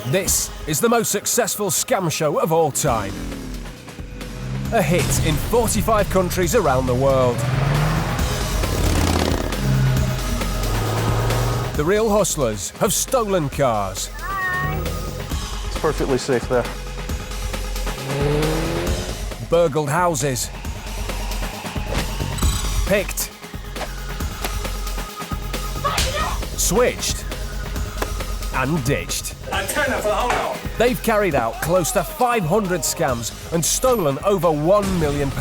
This is the most successful scam show of all time. A hit in 45 countries around the world. The real hustlers have stolen cars. It's perfectly safe there. Burgled houses. Picked. Switched. And ditched. They've carried out close to 500 scams and stolen over £1 million.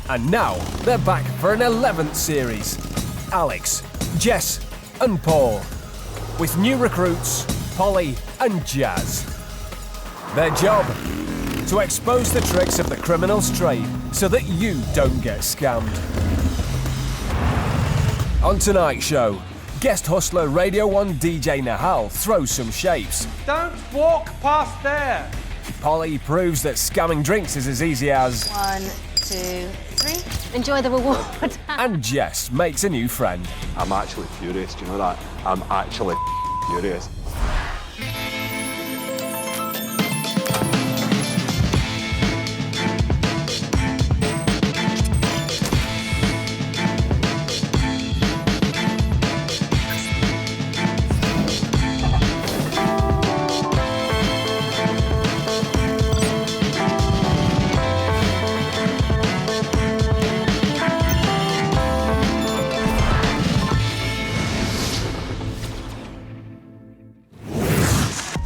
And now they're back for an 11th series. Alex, Jess and Paul. With new recruits, Polly and Jazz. Their job? To expose the tricks of the criminal's trade so that you don't get scammed. On tonight's show, guest hustler Radio 1 DJ Nahal throws some shapes. Don't walk past there! Polly proves that scamming drinks is as easy as... 1, 2, 3. Enjoy the reward. And Jess makes a new friend. I'm actually furious, do you know that? I'm actually furious.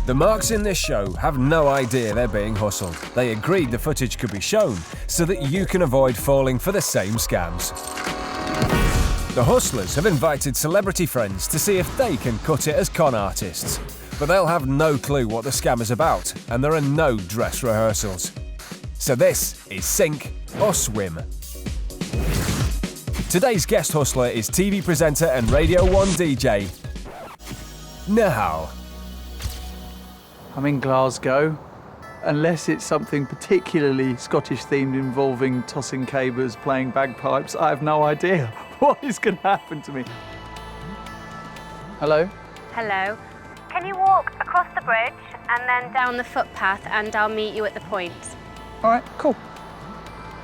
The marks in this show have no idea they're being hustled. They agreed the footage could be shown so that you can avoid falling for the same scams. The hustlers have invited celebrity friends to see if they can cut it as con artists. But they'll have no clue what the scam is about, and there are no dress rehearsals. So this is sink or swim. Today's guest hustler is TV presenter and Radio 1 DJ, Nahal. I'm in Glasgow. Unless it's something particularly Scottish themed involving tossing cabers, playing bagpipes, I have no idea what is going to happen to me. Hello? Hello. Can you walk across the bridge and then down the footpath and I'll meet you at the point? All right, cool.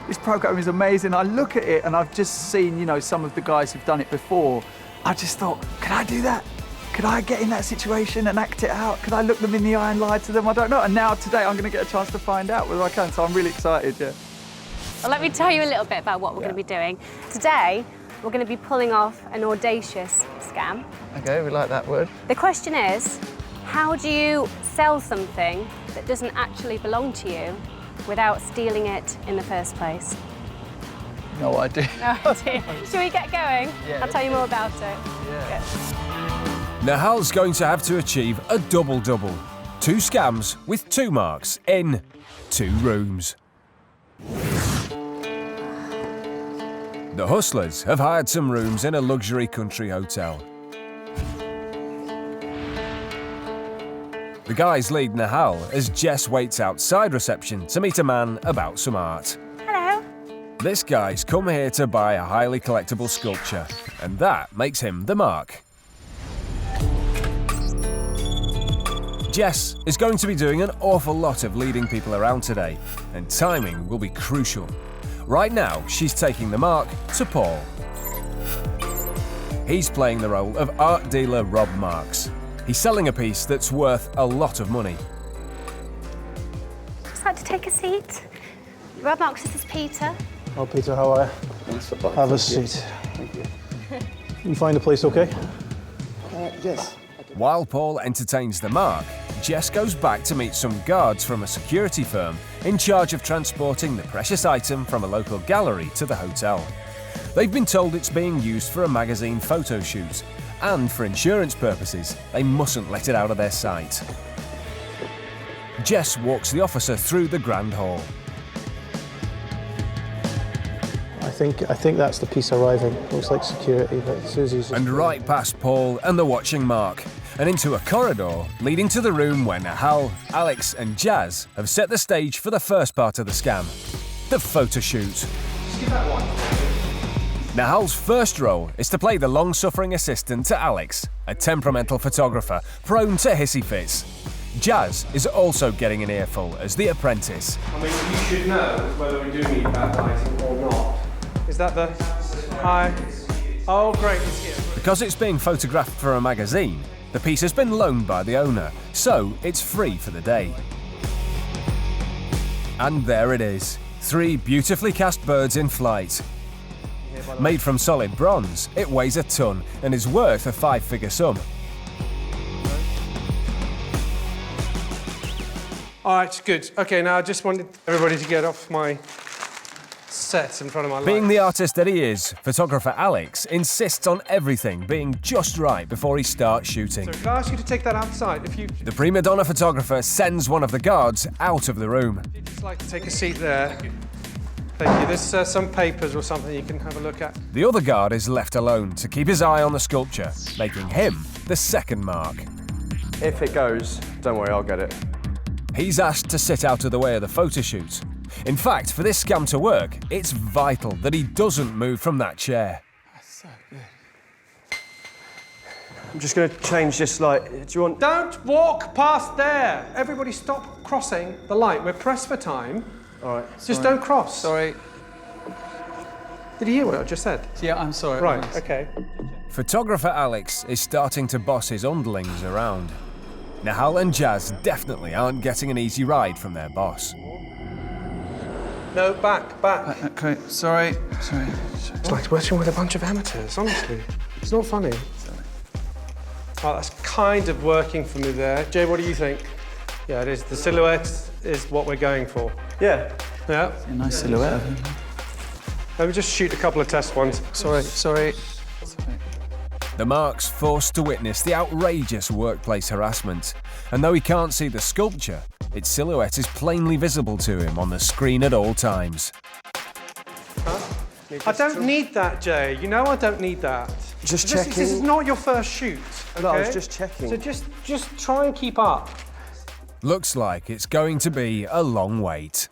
This program is amazing. I look at it and I've just seen, some of the guys who've done it before. I just thought, can I do that? Could I get in that situation and act it out? Could I look them in the eye and lie to them? I don't know. And now today I'm going to get a chance to find out whether I can. So I'm really excited, yeah. Well, let me tell you a little bit about what we're going to be doing. Today, we're going to be pulling off an audacious scam. Okay, we like that word. The question is, how do you sell something that doesn't actually belong to you without stealing it in the first place? No idea. No idea. Should we get going? Yeah. I'll tell you more about it. Yeah. Nahal's going to have to achieve a double-double. 2 scams with 2 marks in 2 rooms. The hustlers have hired some rooms in a luxury country hotel. The guys lead Nahal as Jess waits outside reception to meet a man about some art. Hello. This guy's come here to buy a highly collectible sculpture, and that makes him the mark. Jess is going to be doing an awful lot of leading people around today, and timing will be crucial. Right now, she's taking the mark to Paul. He's playing the role of art dealer Rob Marks. He's selling a piece that's worth a lot of money. Just like to take a seat. Rob Marks, this is Peter. Oh, Peter, how are you? Have a seat. Thank you. You find the place okay? Yes. While Paul entertains the mark, Jess goes back to meet some guards from a security firm in charge of transporting the precious item from a local gallery to the hotel. They've been told it's being used for a magazine photo shoot, and for insurance purposes, they mustn't let it out of their sight. Jess walks the officer through the grand hall. I think that's the piece arriving. Looks like security, but Susie's... And right past Paul and the watching Mark, and into a corridor leading to the room where Nahal, Alex and Jazz have set the stage for the first part of the scam, the photo shoot. Nahal's first role is to play the long-suffering assistant to Alex, a temperamental photographer prone to hissy fits. Jazz is also getting an earful as the apprentice. I mean, you should know whether we do need backlighting or not. Is that the... Hi. Oh, great, it's here. Because it's being photographed for a magazine, the piece has been loaned by the owner, so it's free for the day. And there it is, 3 beautifully cast birds in flight. Made from solid bronze, it weighs a ton and is worth a 5-figure sum. All right, good. Okay, now I just wanted everybody to get off my set in front of my lights. Being the artist that he is, photographer Alex insists on everything being just right before he starts shooting. So can I ask you to take that outside? If you The prima donna photographer sends one of the guards out of the room. If you'd just like to take a seat there. Thank you. There's some papers or something you can have a look at. The other guard is left alone to keep his eye on the sculpture, making him the second mark. If it goes, don't worry, I'll get it. He's asked to sit out of the way of the photo shoot. In fact, for this scam to work, it's vital that he doesn't move from that chair. That's so good. I'm just going to change this light. Do you want... Don't walk past there. Everybody stop crossing the light. We're pressed for time. All right. Just don't cross. Sorry. Did you hear what I just said? Yeah, I'm sorry. Right, okay. Photographer Alex is starting to boss his underlings around. Nahal and Jazz definitely aren't getting an easy ride from their boss. No, back. Okay, sorry. It's like working with a bunch of amateurs, honestly. It's not funny. Oh, that's kind of working for me there. Jay, what do you think? Yeah, it is. The silhouette is what we're going for. Yeah. Yeah. A nice silhouette of him. Let me just shoot a couple of test ones. Sorry. The mark's forced to witness the outrageous workplace harassment, and though he can't see the sculpture, its silhouette is plainly visible to him on the screen at all times. I don't need that, Jay. You know I don't need that. Just This checking. is not your first shoot, okay? No, I was just checking. So just try and keep up. Looks like it's going to be a long wait.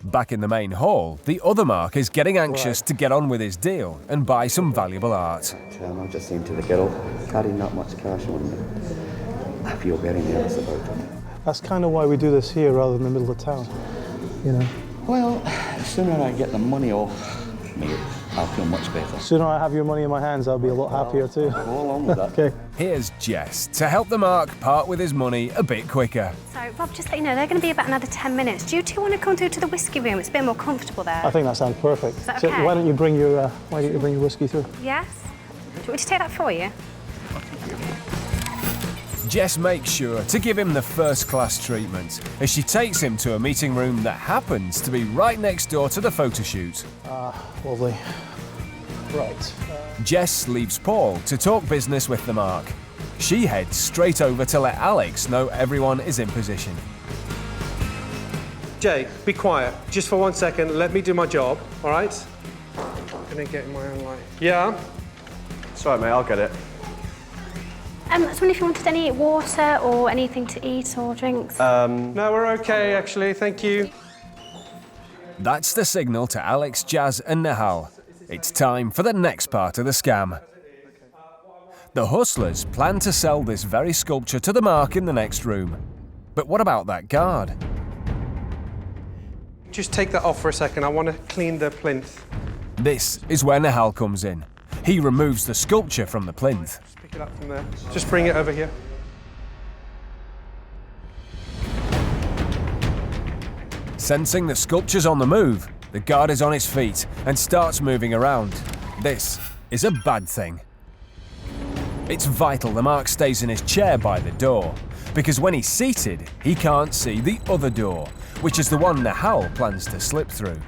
Back in the main hall, the other mark is getting anxious to get on with his deal and buy some valuable art. I just seem to the girl carrying not much cash on me. I feel very nervous about it. That's kind of why we do this here rather than the middle of town, you know. Well, the sooner I get the money off, mate, I'll feel much better. The sooner I have your money in my hands, I'll be a lot happier too. Go along with that. Okay. Here's Jess to help the mark part with his money a bit quicker. So, Rob, just let you know, they're going to be about another 10 minutes. Do you two want to come through to the whiskey room? It's a bit more comfortable there. I think that sounds perfect. Is that So okay? why don't you bring your whiskey through? Yes? Do you want me to take that for you? Jess makes sure to give him the first-class treatment as she takes him to a meeting room that happens to be right next door to the photo shoot. Lovely. Right. Jess leaves Paul to talk business with the mark. She heads straight over to let Alex know everyone is in position. Jay, be quiet. Just for 1 second, let me do my job, all right? I'm gonna get in my own light. Yeah? It's all right, mate, I'll get it. I was wondering if you wanted any water or anything to eat or drinks. No, we're okay, actually, thank you. That's the signal to Alex, Jazz and Nahal. It's time for the next part of the scam. The hustlers plan to sell this very sculpture to the mark in the next room. But what about that guard? Just take that off for a second. I want to clean the plinth. This is where Nahal comes in. He removes the sculpture from the plinth. Just pick it up from there. Just bring it over here. Sensing the sculpture's on the move, the guard is on his feet and starts moving around. This is a bad thing. It's vital the mark stays in his chair by the door, because when he's seated, he can't see the other door, which is the one Nahal plans to slip through.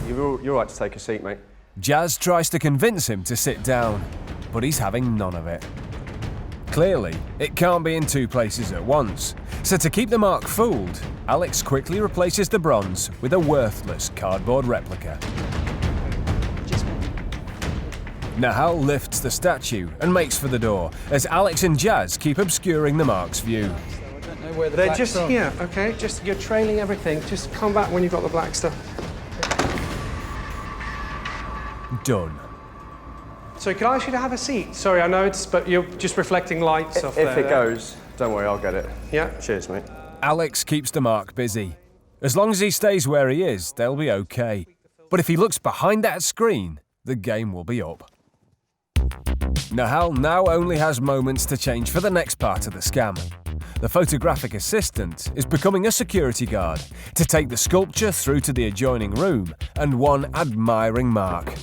You're all right to take a seat, mate. Jazz tries to convince him to sit down, but he's having none of it. Clearly, it can't be in two places at once, so to keep the mark fooled, Alex quickly replaces the bronze with a worthless cardboard replica. Nahal lifts the statue and makes for the door, as Alex and Jazz keep obscuring the mark's view. I don't know where the They're black's just from. here, okay? Just, you're trailing everything. Just come back when you've got the black stuff. Done. So can I ask you to have a seat? Sorry, I know it's, but you're just reflecting lights off there. If it goes, Don't worry, I'll get it. Yeah. Cheers, mate. Alex keeps the mark busy. As long as he stays where he is, they'll be okay. But if he looks behind that screen, the game will be up. Nahal now only has moments to change for the next part of the scam. The photographic assistant is becoming a security guard to take the sculpture through to the adjoining room and one admiring Mark.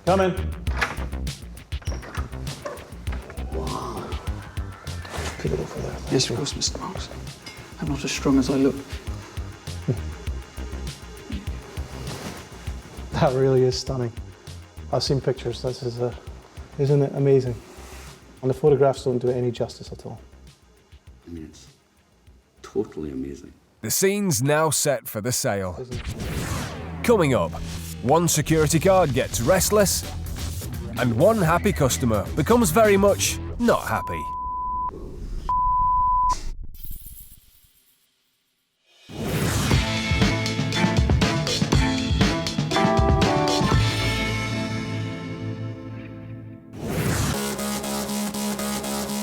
Come in. Put it over there. Yes, of course, Mr. Marks. I'm not as strong as I look. That really is stunning. I've seen pictures. This is isn't it amazing? And the photographs don't do it any justice at all. I mean, it's totally amazing. The scene's now set for the sale. Coming up, one security guard gets restless and one happy customer becomes very much not happy.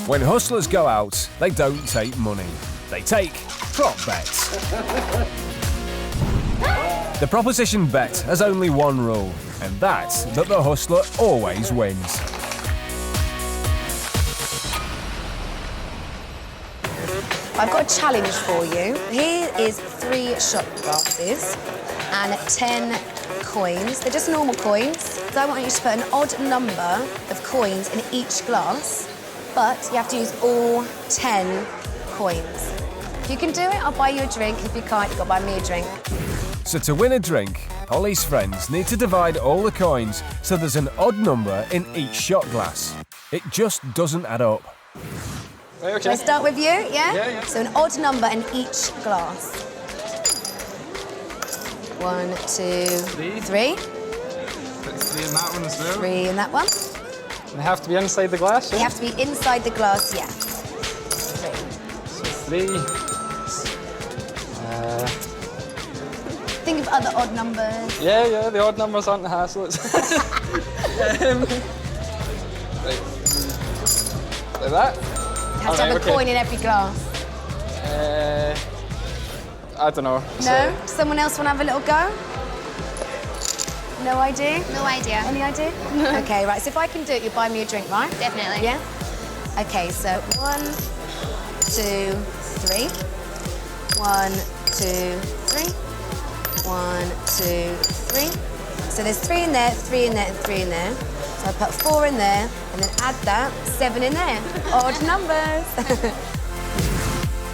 When hustlers go out, they don't take money. They take prop bets. The proposition bet has only one rule, and that's that the hustler always wins. I've got a challenge for you. Here is 3 shot glasses and 10 coins. They're just normal coins. So I want you to put an odd number of coins in each glass, but you have to use all 10 coins. If you can do it, I'll buy you a drink. If you can't, you've got to buy me a drink. So to win a drink, Holly's friends need to divide all the coins so there's an odd number in each shot glass. It just doesn't add up. Okay. Shall I start with you, yeah? Yeah. So an odd number in each glass. 1, 2, 3. Put 3 in that one as well. 3 in that one. They have to be inside the glass, They yeah? have to be inside the glass, yeah. 3. 3. Think of other odd numbers. Yeah, the odd numbers aren't the hassle. It's like that? You have to have a coin in every glass. I don't know. No? Someone else want to have a little go? No idea? No idea. Any idea? Okay, right, so if I can do it, you'll buy me a drink, right? Definitely. Yeah? Okay, so 1, 2, 3. 1, 2, 3. 1, 2, 3. So there's 3 in there, 3 in there, and 3 in there. So I put 4 in there, and then add that, 7 in there. Odd numbers.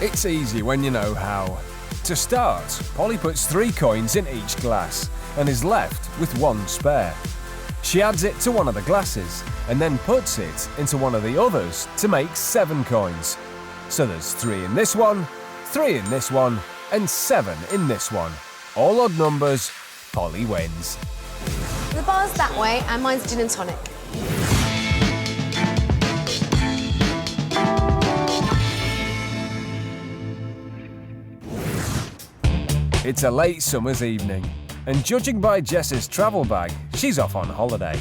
It's easy when you know how. To start, Polly puts 3 coins in each glass and is left with 1 spare. She adds it to one of the glasses and then puts it into one of the others to make 7 coins. So there's 3 in this one, 3 in this one, and 7 in this one. All odd numbers, Polly wins. The bar's that way, and mine's gin and tonic. It's a late summer's evening, and judging by Jess's travel bag, she's off on holiday.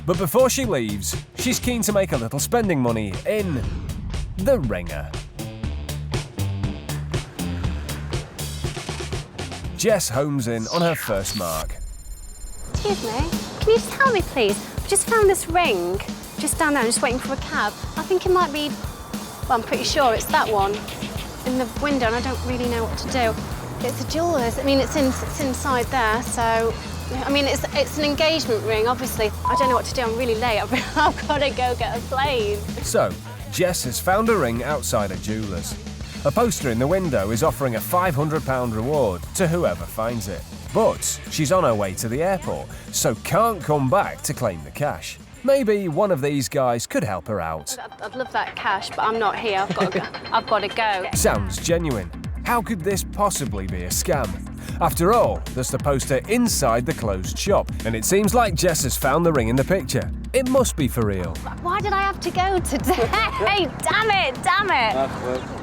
But before she leaves, she's keen to make a little spending money in the Ringer. Jess homes in on her first mark. Excuse me, can you just help me, please? I've just found this ring just down there. I'm just waiting for a cab. I think it might be, well, I'm pretty sure it's that one in the window, and I don't really know what to do. It's a jeweller's. I mean, it's inside there, so I mean, it's an engagement ring, obviously. I don't know what to do. I'm really late. I've got to go get a plane. So, Jess has found a ring outside a jeweller's. A poster in the window is offering a £500 reward to whoever finds it. But she's on her way to the airport, so can't come back to claim the cash. Maybe one of these guys could help her out. I'd love that cash, but I'm not here. I've got to go. I've got to go. Sounds genuine. How could this possibly be a scam? After all, there's the poster inside the closed shop, and it seems like Jess has found the ring in the picture. It must be for real. Why did I have to go today? Damn it!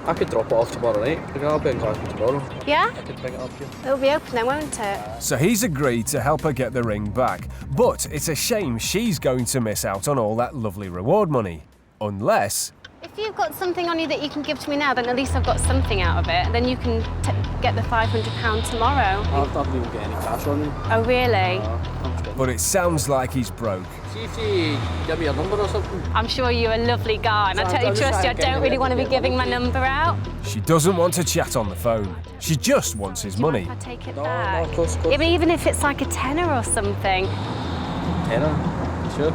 I could drop it off tomorrow night. I'll be in Glasgow tomorrow. Yeah? I could pick it up here. It'll be open then, won't it? So he's agreed to help her get the ring back, but it's a shame she's going to miss out on all that lovely reward money. Unless If you've got something on you that you can give to me now, then at least I've got something out of it. Then you can get the £500 tomorrow. I've not even got any cash on me. Oh, really? But it sounds like he's broke. See if you give me a number or something. I'm sure you're a lovely guy, and I totally trust you. I don't really want to be giving my number out. She doesn't want to chat on the phone. She just wants his money. If I take it back. of course. Yeah, but even if it's like a tenner or something. Tenner? Sure.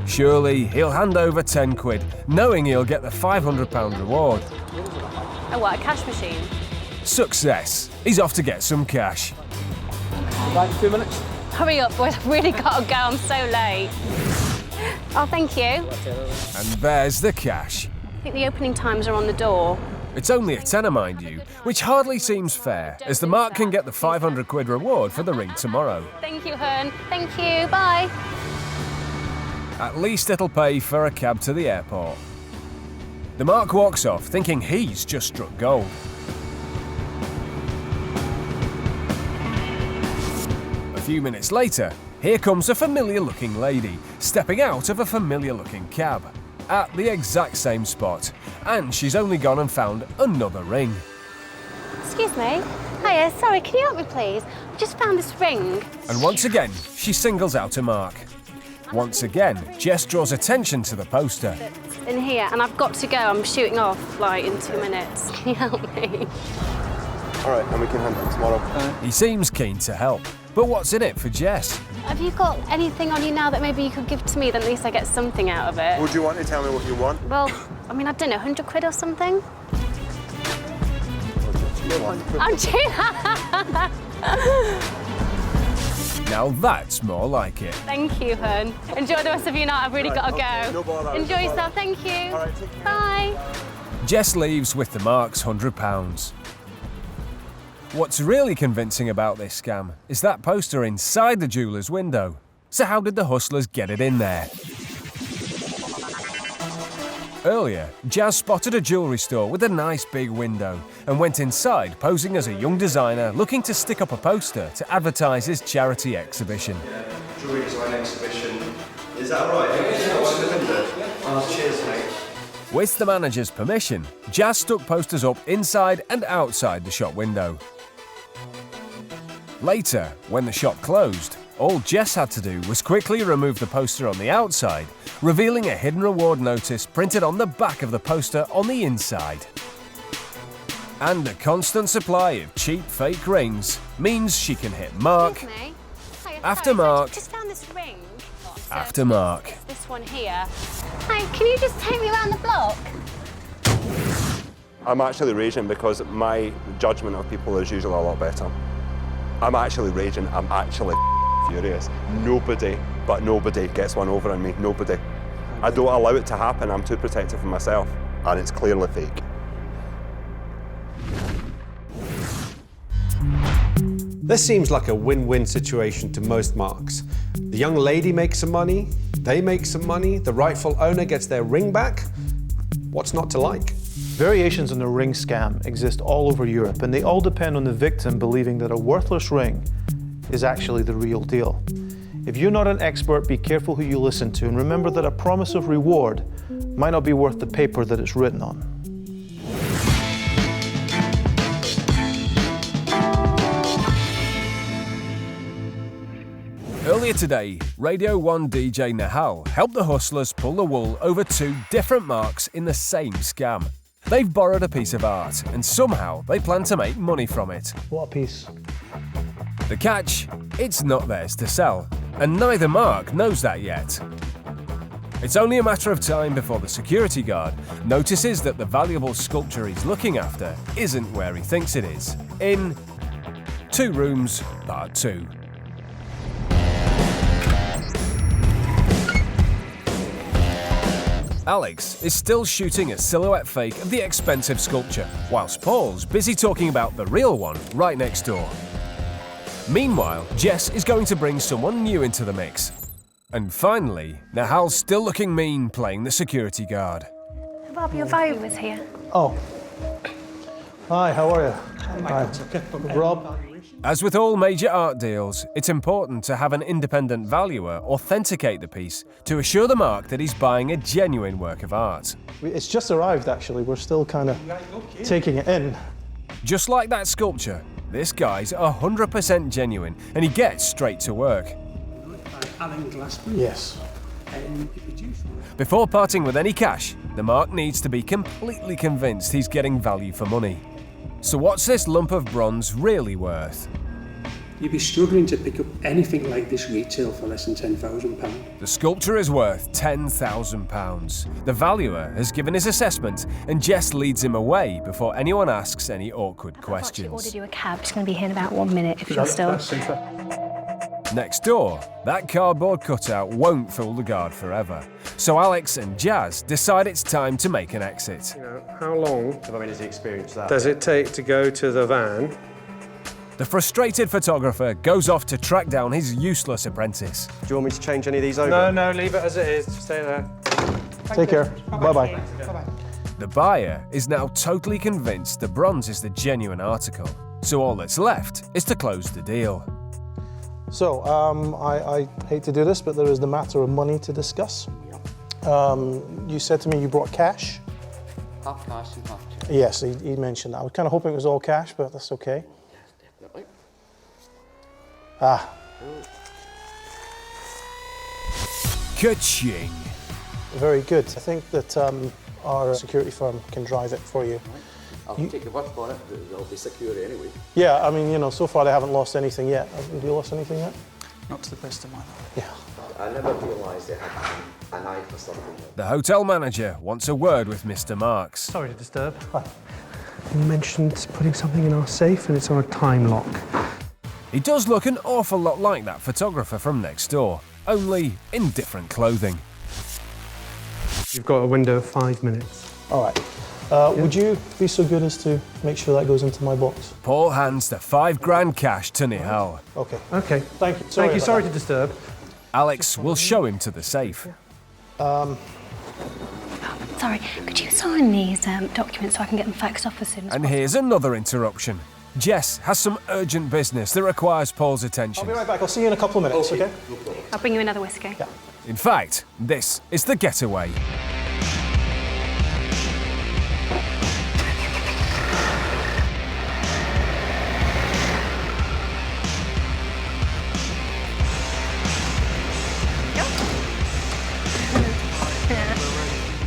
Surely he'll hand over 10 quid, knowing he'll get the £500 reward. Oh, what, a cash machine? Success. He's off to get some cash. Back in 2 minutes. Hurry up, boys. I've really got to go. I'm so late. Oh, thank you. And there's the cash. I think the opening times are on the door. It's only a tenner, mind you, which hardly seems fair, as the Mark can get the 500 quid reward for the ring tomorrow. Thank you, Hearn. Thank you. Bye. At least it'll pay for a cab to the airport. The Mark walks off, thinking he's just struck gold. A few minutes later, here comes a familiar-looking lady, stepping out of a familiar-looking cab, at the exact same spot, and she's only gone and found another ring. Excuse me. Hiya, sorry, can you help me, please? I just found this ring. And once again, she singles out a Mark. Once again, Jess draws attention to the poster. It's in here, and I've got to go. I'm shooting off, like, in 2 minutes. Can you help me? All right, and we can hand it tomorrow. He seems keen to help, but what's in it for Jess? Have you got anything on you now that maybe you could give to me, then at least I get something out of it? Would you want to tell me what you want? Well, I mean, I don't know, 100 quid or something? I'm Now that's more like it. Thank you, Hun. Enjoy the rest of your night. I've really got to go. No bother. Enjoy yourself. Thank you. All right, take care. Bye. Jess leaves with the Mark's £100. What's really convincing about this scam is that poster inside the jeweller's window. So how did the hustlers get it in there? Earlier, Jazz spotted a jewellery store with a nice big window and went inside posing as a young designer looking to stick up a poster to advertise his charity exhibition. Jewellery design exhibition. Is that right? Cheers, mate. With the manager's permission, Jazz stuck posters up inside and outside the shop window. Later, when the shop closed, all Jess had to do was quickly remove the poster on the outside, revealing a hidden reward notice printed on the back of the poster on the inside. And a constant supply of cheap fake rings means she can hit Mark after Mark Just found this ring. after Mark. This one here. Hi, can you just take me around the block? I'm actually raging because my judgment of people is usually a lot better. I'm actually raging. I'm actually furious. Nobody gets one over on me. Nobody. I don't allow it to happen. I'm too protective of myself, and it's clearly fake. This seems like a win-win situation to most Marks. The young lady makes some money, they make some money, the rightful owner gets their ring back. What's not to like? Variations on the ring scam exist all over Europe, and they all depend on the victim believing that a worthless ring is actually the real deal. If you're not an expert, be careful who you listen to, and remember that a promise of reward might not be worth the paper that it's written on. Earlier today, Radio 1 DJ Nahal helped the hustlers pull the wool over 2 different Marks in the same scam. They've borrowed a piece of art, and somehow they plan to make money from it. What a piece. The catch? It's not theirs to sell, and neither Mark knows that yet. It's only a matter of time before the security guard notices that the valuable sculpture he's looking after isn't where he thinks it is, in 2 Rooms, Part 2. Alex is still shooting a silhouette fake of the expensive sculpture, whilst Paul's busy talking about the real one right next door. Meanwhile, Jess is going to bring someone new into the mix. And finally, Nahal's still looking mean playing the security guard. Bob, your valuaber's here. Oh. Hi, how are you? Rob? As with all major art deals, it's important to have an independent valuer authenticate the piece to assure the mark that he's buying a genuine work of art. It's just arrived, actually. We're still kind of taking it in. Just like that sculpture, this guy's 100% genuine and he gets straight to work. Alan Glassman. Yes. Before parting with any cash, the mark needs to be completely convinced he's getting value for money. So what's this lump of bronze really worth? You'd be struggling to pick up anything like this retail for less than £10,000. The sculpture is worth £10,000. The valuer has given his assessment and Jess leads him away before anyone asks any awkward questions. I've ordered you a cab. It's going to be here in about 1 minute if you're still... That's super. Next door, that cardboard cutout won't fool the guard forever. So Alex and Jazz decide it's time to make an exit. You know, how long that. does it take to go to the van? The frustrated photographer goes off to track down his useless apprentice. Do you want me to change any of these over? No, leave it as it is. Stay there. Take care. Bye-bye. The buyer is now totally convinced the bronze is the genuine article. So all that's left is to close the deal. So, I hate to do this, but there is the matter of money to discuss. You said to me you brought cash? Half cash and half check. Yes, he mentioned that. I was kind of hoping it was all cash, but that's okay. Yes, definitely. Ka-ching! Very good. I think that our security firm can drive it for you. I'll take your word for it, it'll be secure anyway. Yeah, I mean, you know, so far they haven't lost anything yet. Have you lost anything yet? Not to the best of my knowledge. Yeah. I never realised they had an eye for something. The hotel manager wants a word with Mr. Marks. Sorry to disturb. Hi. You mentioned putting something in our safe and it's on a time lock. He does look an awful lot like that photographer from next door, only in different clothing. You've got a window of 5 minutes. All right. Would you be so good as to make sure that goes into my box? Paul hands the £5,000 cash to Nihal. Okay. Okay. Thank you. Sorry to disturb. Alex will show him to the safe. Sorry, could you sign these documents so I can get them faxed off as soon as And possible? here's another interruption. Jess has some urgent business that requires Paul's attention. I'll be right back. I'll see you in a couple of minutes, okay? I'll bring you another whiskey. Yeah. In fact, this is the getaway.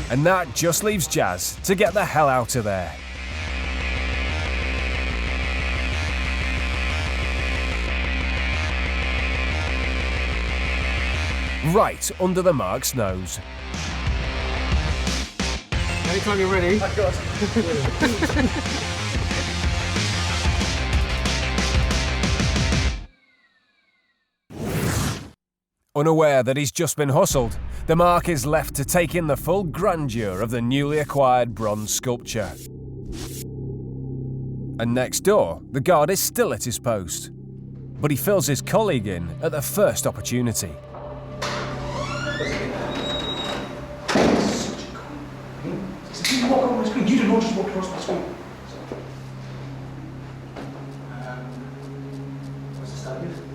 And that just leaves Jazz to get the hell out of there. Right under the mark's nose. Anytime you're ready. Unaware that he's just been hustled, the mark is left to take in the full grandeur of the newly acquired bronze sculpture. And next door, the guard is still at his post. But he fills his colleague in at the first opportunity. You walk over the screen. You do not just walk across the screen. What's the start of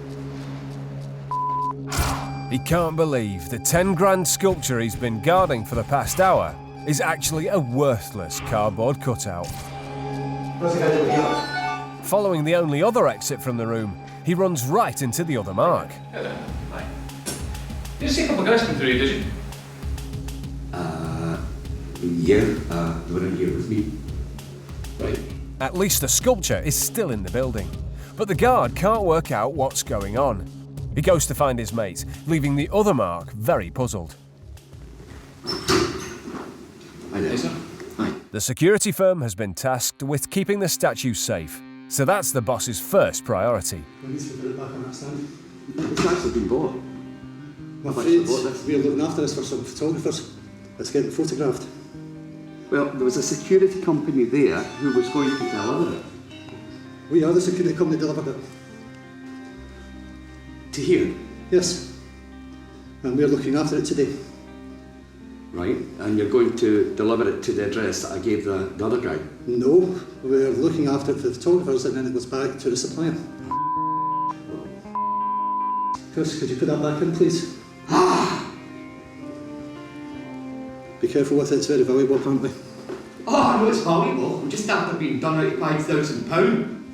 He can't believe the £10,000 sculpture he's been guarding for the past hour is actually a worthless cardboard cutout. What's the guy doing here? Following the only other exit from the room, he runs right into the other mark. Hello. Hi. Did you see a couple of guys come through here, did you? Yeah, they were in here with me. Right. At least the sculpture is still in the building. But the guard can't work out what's going on. He goes to find his mate, leaving the other mark very puzzled. Hi there. Hey, sir. Hi. The security firm has been tasked with keeping the statue safe, so that's the boss's first priority. We need to put it back on that stand. It's actually been bought. I'm How much afraid they bought this? we're looking after this for some photographers. Let's get it photographed. Well, there was a security company there who was going to deliver it. We are the security company that delivered it. To here? Yes. And we're looking after it today. Right, and you're going to deliver it to the address that I gave the other guy? No, we're looking after it for the photographers and then it goes back to the supplier. Chris, could you put that back in, please? Be careful with it, it's very valuable, apparently. Oh, I know it's valuable. I'm just after being done out of £5,000.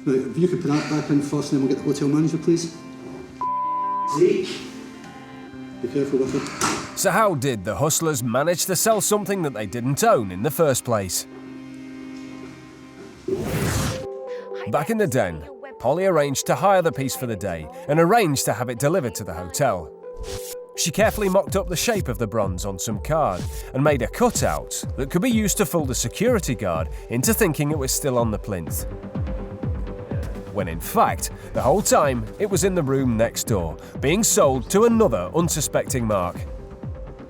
Right, if you could put that back in first, then we'll get the hotel manager, please. Sake. Be careful with it. So how did the hustlers manage to sell something that they didn't own in the first place? Back in the den, Polly arranged to hire the piece for the day and arranged to have it delivered to the hotel. She carefully mocked up the shape of the bronze on some card and made a cutout that could be used to fool the security guard into thinking it was still on the plinth. When in fact, the whole time it was in the room next door, being sold to another unsuspecting mark.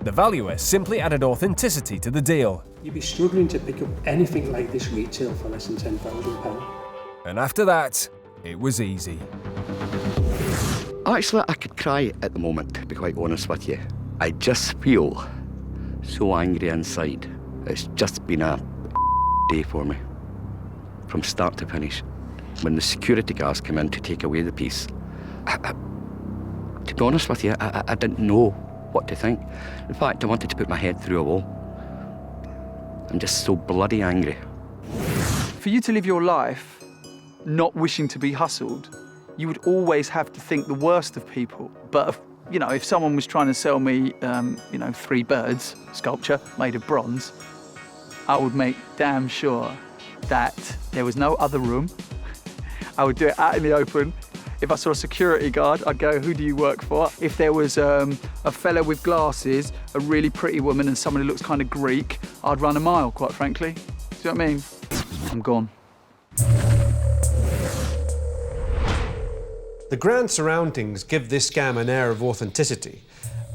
The valuer simply added authenticity to the deal. You'd be struggling to pick up anything like this retail for less than £10,000. And after that, it was easy. Actually, I could cry at the moment, to be quite honest with you. I just feel so angry inside. It's just been a day for me, from start to finish. When the security guards came in to take away the piece, to be honest with you, I didn't know what to think. In fact, I wanted to put my head through a wall. I'm just so bloody angry. For you to live your life not wishing to be hustled, you would always have to think the worst of people. But, you know, if someone was trying to sell me, 3 birds sculpture made of bronze, I would make damn sure that there was no other room. I would do it out in the open. If I saw a security guard, I'd go, who do you work for? If there was a fella with glasses, a really pretty woman and someone who looks kind of Greek, I'd run a mile, quite frankly. Do you know what I mean? I'm gone. The grand surroundings give this scam an air of authenticity.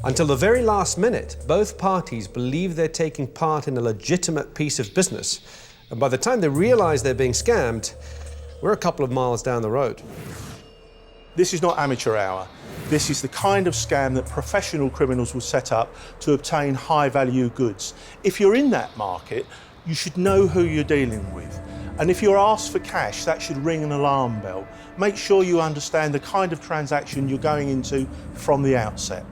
Until the very last minute, both parties believe they're taking part in a legitimate piece of business. And by the time they realise they're being scammed, we're a couple of miles down the road. This is not amateur hour. This is the kind of scam that professional criminals will set up to obtain high-value goods. If you're in that market, you should know who you're dealing with. And if you're asked for cash, that should ring an alarm bell. Make sure you understand the kind of transaction you're going into from the outset.